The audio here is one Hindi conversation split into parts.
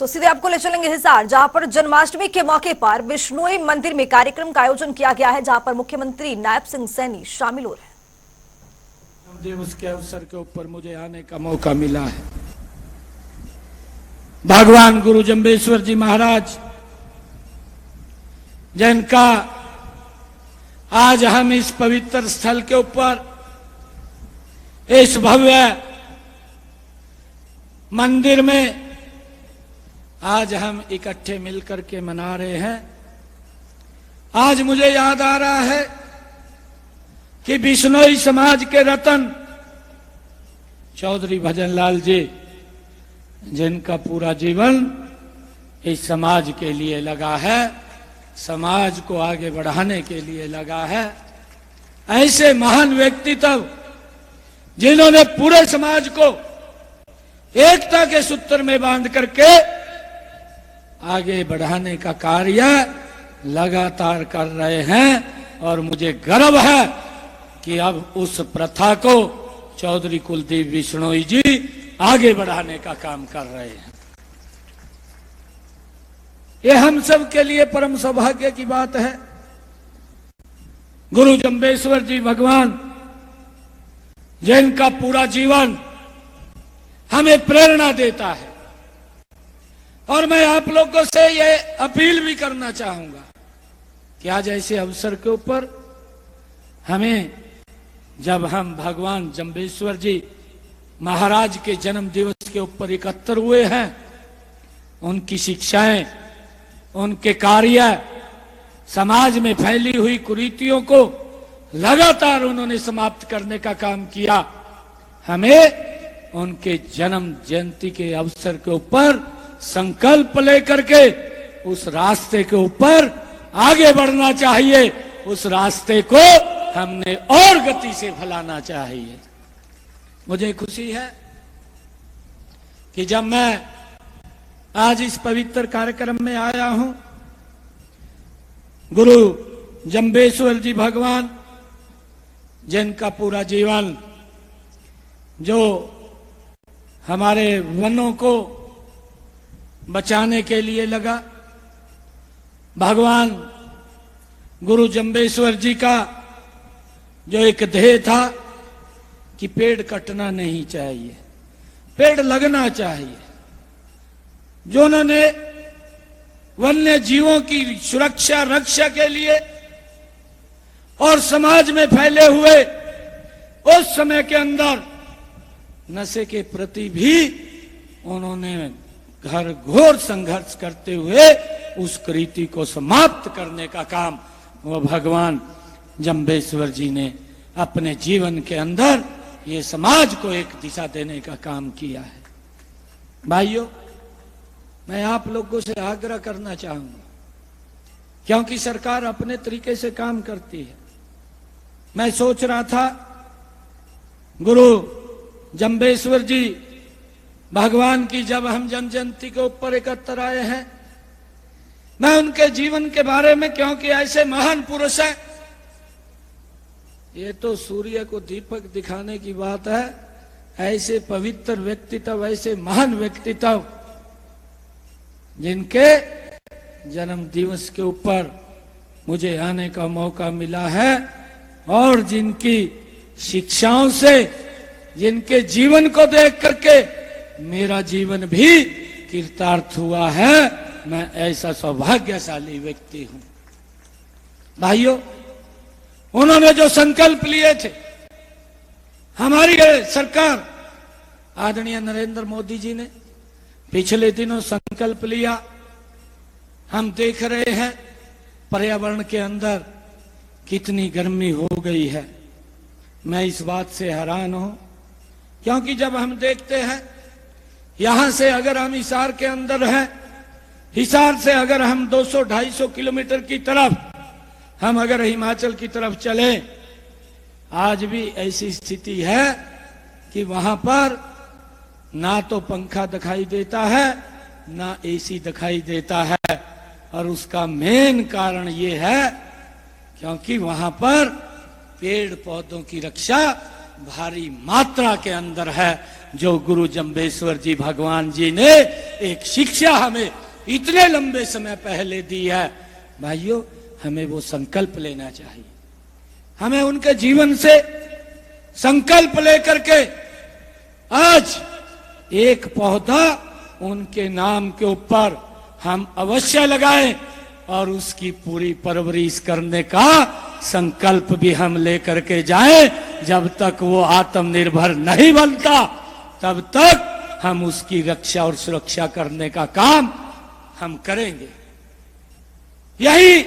तो सीधे आपको ले चलेंगे हिसार, जहां पर जन्माष्टमी के मौके पर बिश्नोई मंदिर में कार्यक्रम का आयोजन किया गया है, जहां पर मुख्यमंत्री नायब सिंह सैनी शामिल हो रहे हैं। दिवस के अवसर के ऊपर मुझे आने का मौका मिला है। भगवान गुरु जम्बेश्वर जी महाराज जिनका आज हम इस पवित्र स्थल के ऊपर इस भव्य मंदिर में आज हम इकट्ठे मिलकर के मना रहे हैं। आज मुझे याद आ रहा है कि बिश्नोई समाज के रतन चौधरी भजनलाल जी, जिनका पूरा जीवन इस समाज के लिए लगा है, समाज को आगे बढ़ाने के लिए लगा है, ऐसे महान व्यक्तित्व जिन्होंने पूरे समाज को एकता के सूत्र में बांध करके आगे बढ़ाने का कार्य लगातार कर रहे हैं। और मुझे गर्व है कि अब उस प्रथा को चौधरी कुलदीप बिश्नोई जी आगे बढ़ाने का काम कर रहे हैं। ये हम सब के लिए परम सौभाग्य की बात है। गुरु जम्बेश्वर जी भगवान, जिनका पूरा जीवन हमें प्रेरणा देता है, और मैं आप लोगों से ये अपील भी करना चाहूंगा कि आज ऐसे अवसर के ऊपर हमें, जब हम भगवान जम्बेश्वर जी महाराज के जन्म दिवस के ऊपर एकत्र हुए हैं, उनकी शिक्षाएं, उनके कार्य, समाज में फैली हुई कुरीतियों को लगातार उन्होंने समाप्त करने का काम किया। हमें उनके जन्म जयंती के अवसर के ऊपर संकल्प लेकर के उस रास्ते के ऊपर आगे बढ़ना चाहिए। उस रास्ते को हमने और गति से फैलाना चाहिए। मुझे खुशी है कि जब मैं आज इस पवित्र कार्यक्रम में आया हूं, गुरु जम्बेश्वर जी भगवान, जिनका पूरा जीवन जो हमारे वनों को बचाने के लिए लगा, भगवान गुरु जम्बेश्वर जी का जो एक ध्येय था कि पेड़ कटना नहीं चाहिए, पेड़ लगना चाहिए, जो उन्होंने वन्य जीवों की सुरक्षा रक्षा के लिए और समाज में फैले हुए उस समय के अंदर नशे के प्रति भी उन्होंने घर घोर संघर्ष करते हुए उस कुरीति को समाप्त करने का काम वो भगवान जम्बेश्वर जी ने अपने जीवन के अंदर ये समाज को एक दिशा देने का काम किया है। भाइयों, मैं आप लोगों से आग्रह करना चाहूंगा, क्योंकि सरकार अपने तरीके से काम करती है। मैं सोच रहा था, गुरु जम्बेश्वर जी भगवान की जब हम जन्म जयंती के ऊपर एकत्र आए हैं, मैं उनके जीवन के बारे में, क्योंकि ऐसे महान पुरुष हैं, ये तो सूर्य को दीपक दिखाने की बात है, ऐसे पवित्र व्यक्तित्व, ऐसे महान व्यक्तित्व जिनके जन्म दिवस के ऊपर मुझे आने का मौका मिला है और जिनकी शिक्षाओं से, जिनके जीवन को देख करके मेरा जीवन भी कृतार्थ हुआ है, मैं ऐसा सौभाग्यशाली व्यक्ति हूं। भाइयों, उन्होंने जो संकल्प लिए थे, हमारी सरकार आदरणीय नरेंद्र मोदी जी ने पिछले दिनों संकल्प लिया। हम देख रहे हैं पर्यावरण के अंदर कितनी गर्मी हो गई है। मैं इस बात से हैरान हूं, क्योंकि जब हम देखते हैं, यहां से अगर हम हिसार के अंदर हैं, हिसार से अगर हम 200-250 किलोमीटर की तरफ हम अगर हिमाचल की तरफ चले, आज भी ऐसी स्थिति है कि वहां पर ना तो पंखा दिखाई देता है, ना एसी दिखाई देता है। और उसका मेन कारण ये है क्योंकि वहां पर पेड़ पौधों की रक्षा भारी मात्रा के अंदर है, जो गुरु जम्बेश्वर जी भगवान जी ने एक शिक्षा हमें इतने लंबे समय पहले दी है। भाइयों, हमें वो संकल्प लेना चाहिए। हमें उनके जीवन से संकल्प लेकर के आज एक पौधा उनके नाम के ऊपर हम अवश्य लगाएं और उसकी पूरी परवरिश करने का संकल्प भी हम लेकर के जाएं। जब तक वो आत्मनिर्भर नहीं बनता, तब तक हम उसकी रक्षा और सुरक्षा करने का काम हम करेंगे। यही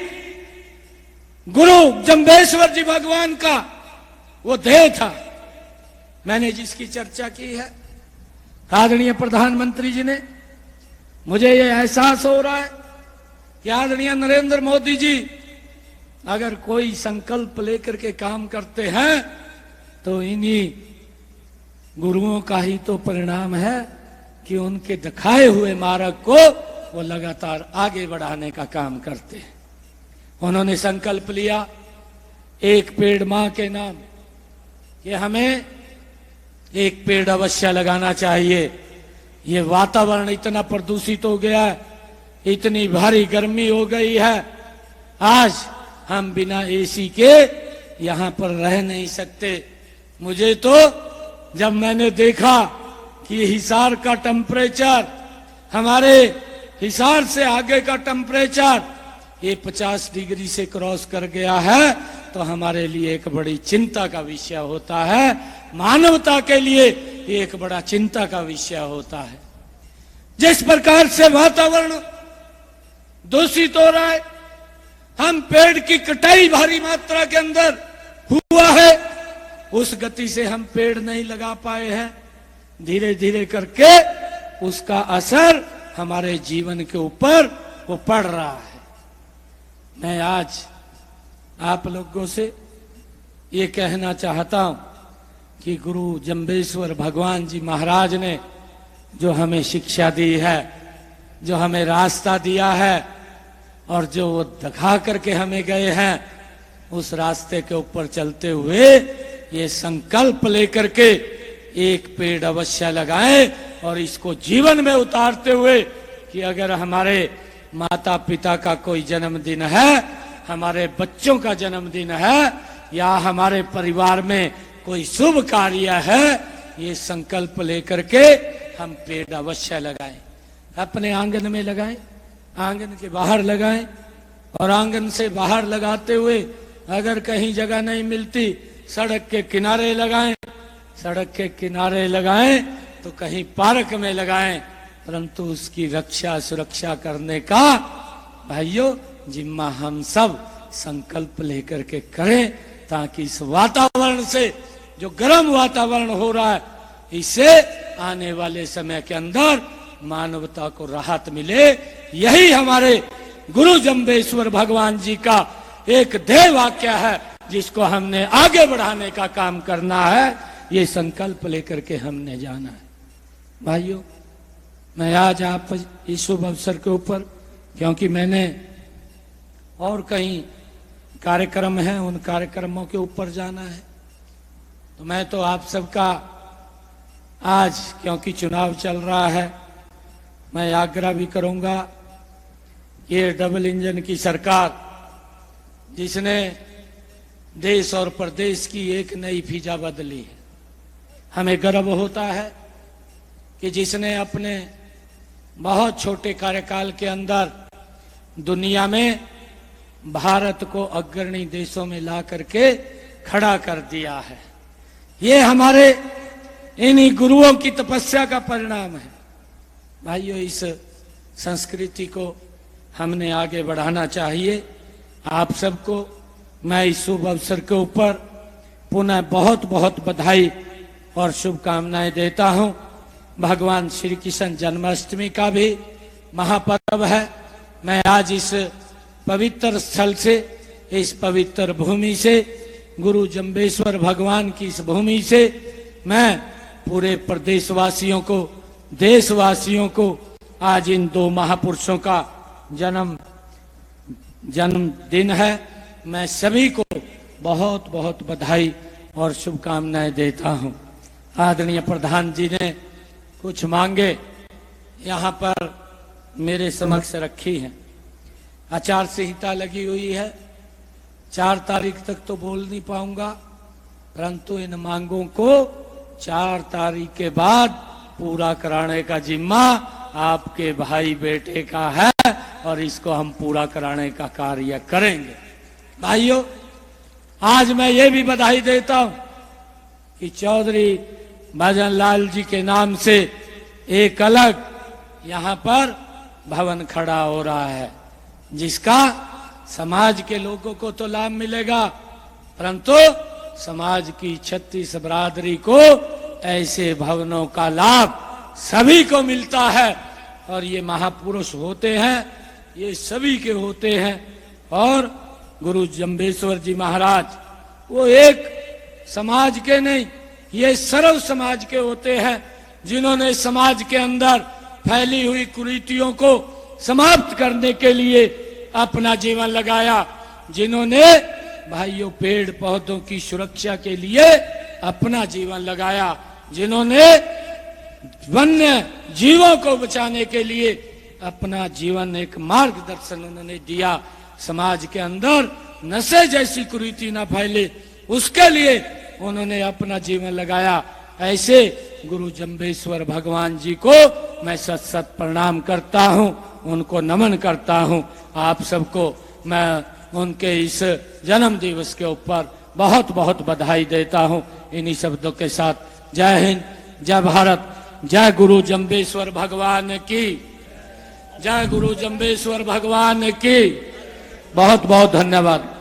गुरु जम्बेश्वर जी भगवान का वो ध्येय था। मैंने जिसकी चर्चा की है, आदरणीय प्रधानमंत्री जी ने, मुझे ये एहसास हो रहा है कि आदरणीय नरेंद्र मोदी जी अगर कोई संकल्प लेकर के काम करते हैं तो इन्हीं गुरुओं का ही तो परिणाम है कि उनके दिखाए हुए मार्ग को वो लगातार आगे बढ़ाने का काम करते हैं। उन्होंने संकल्प लिया एक पेड़ मां के नाम, कि हमें एक पेड़ अवश्य लगाना चाहिए। ये वातावरण इतना प्रदूषित हो गया है, इतनी भारी गर्मी हो गई है, आज हम बिना एसी के यहां पर रह नहीं सकते। मुझे तो जब मैंने देखा कि हिसार का टेम्परेचर, हमारे हिसार से आगे का टेम्परेचर ये 50 डिग्री से क्रॉस कर गया है, तो हमारे लिए एक बड़ी चिंता का विषय होता है। मानवता के लिए एक बड़ा चिंता का विषय होता है। जिस प्रकार से वातावरण दूषित हो रहा है, हम पेड़ की कटाई भारी मात्रा के अंदर हुआ है, उस गति से हम पेड़ नहीं लगा पाए हैं। धीरे धीरे करके उसका असर हमारे जीवन के ऊपर वो पड़ रहा है। मैं आज आप लोगों से ये कहना चाहता हूं कि गुरु जम्बेश्वर भगवान जी महाराज ने जो हमें शिक्षा दी है, जो हमें रास्ता दिया है और जो वो दिखा करके हमें गए हैं, उस रास्ते के ऊपर चलते हुए ये संकल्प लेकर के एक पेड़ अवश्य लगाएं और इसको जीवन में उतारते हुए कि अगर हमारे माता पिता का कोई जन्मदिन है, हमारे बच्चों का जन्मदिन है, या हमारे परिवार में कोई शुभ कार्य है, ये संकल्प लेकर के हम पेड़ अवश्य लगाएं। अपने आंगन में लगाएं, आंगन के बाहर लगाएं, और आंगन से बाहर लगाते हुए अगर कहीं जगह नहीं मिलती सड़क के किनारे लगाएं, सड़क के किनारे लगाएं तो कहीं पार्क में लगाएं, परंतु उसकी रक्षा सुरक्षा करने का भाइयों जिम्मा हम सब संकल्प लेकर के करें, ताकि इस वातावरण से, जो गर्म वातावरण हो रहा है, इससे आने वाले समय के अंदर मानवता को राहत मिले। यही हमारे गुरु जम्बेश्वर भगवान जी का एक ध्येय वाक्य है, जिसको हमने आगे बढ़ाने का काम करना है। ये संकल्प लेकर के हमने जाना है। भाइयों, मैं आज आप इस शुभ अवसर के ऊपर, क्योंकि मैंने और कहीं कार्यक्रम है, उन कार्यक्रमों के ऊपर जाना है, तो मैं तो आप सबका आज, क्योंकि चुनाव चल रहा है, मैं आग्रह भी करूंगा, ये डबल इंजन की सरकार जिसने देश और प्रदेश की एक नई फिजा बदली है, हमें गर्व होता है कि जिसने अपने बहुत छोटे कार्यकाल के अंदर दुनिया में भारत को अग्रणी देशों में ला करके खड़ा कर दिया है। ये हमारे इन्हीं गुरुओं की तपस्या का परिणाम है। भाइयों, इस संस्कृति को हमने आगे बढ़ाना चाहिए। आप सबको मैं इस शुभ अवसर के ऊपर पुनः बहुत बहुत बधाई और शुभकामनाएं देता हूं। भगवान श्री कृष्ण जन्माष्टमी का भी महापर्व है। मैं आज इस पवित्र स्थल से, इस पवित्र भूमि से, गुरु जम्बेश्वर भगवान की इस भूमि से मैं पूरे प्रदेशवासियों को, देशवासियों को आज इन दो महापुरुषों का जन्मदिन है, मैं सभी को बहुत बहुत बधाई और शुभकामनाएं देता हूं। आदरणीय प्रधान जी ने कुछ मांगे यहाँ पर मेरे समक्ष रखी हैं। आचार संहिता लगी हुई है, 4 तारीख तक तो बोल नहीं पाऊंगा, परंतु इन मांगों को 4 तारीख के बाद पूरा कराने का जिम्मा आपके भाई बेटे का है और इसको हम पूरा कराने का कार्य करेंगे। भाइयों, आज मैं ये भी बधाई देता हूं कि चौधरी भजन लाल जी के नाम से एक अलग यहाँ पर भवन खड़ा हो रहा है, जिसका समाज के लोगों को तो लाभ मिलेगा, परंतु समाज की 36 बरादरी को ऐसे भवनों का लाभ सभी को मिलता है। और ये महापुरुष होते हैं, ये सभी के होते हैं। और गुरु जम्बेश्वर जी महाराज वो एक समाज के नहीं, ये सर्व समाज के होते हैं, जिन्होंने समाज के अंदर फैली हुई कुरीतियों को समाप्त करने के लिए अपना जीवन लगाया, जिन्होंने भाइयों पेड़ पौधों की सुरक्षा के लिए अपना जीवन लगाया, जिन्होंने वन्य जीवों को बचाने के लिए अपना जीवन एक मार्गदर्शन उन्होंने दिया। समाज के अंदर नशे जैसी कुरीति न फैले, उसके लिए उन्होंने अपना जीवन लगाया। ऐसे गुरु जम्बेश्वर भगवान जी को मैं सत सत प्रणाम करता हूँ, उनको नमन करता हूँ। आप सबको मैं उनके इस जन्म दिवस के ऊपर बहुत बहुत बधाई देता हूँ। इन्हीं शब्दों के साथ जय हिंद, जय भारत, जय गुरु जम्बेश्वर भगवान की, जय गुरु जम्बेश्वर भगवान की। बहुत बहुत धन्यवाद।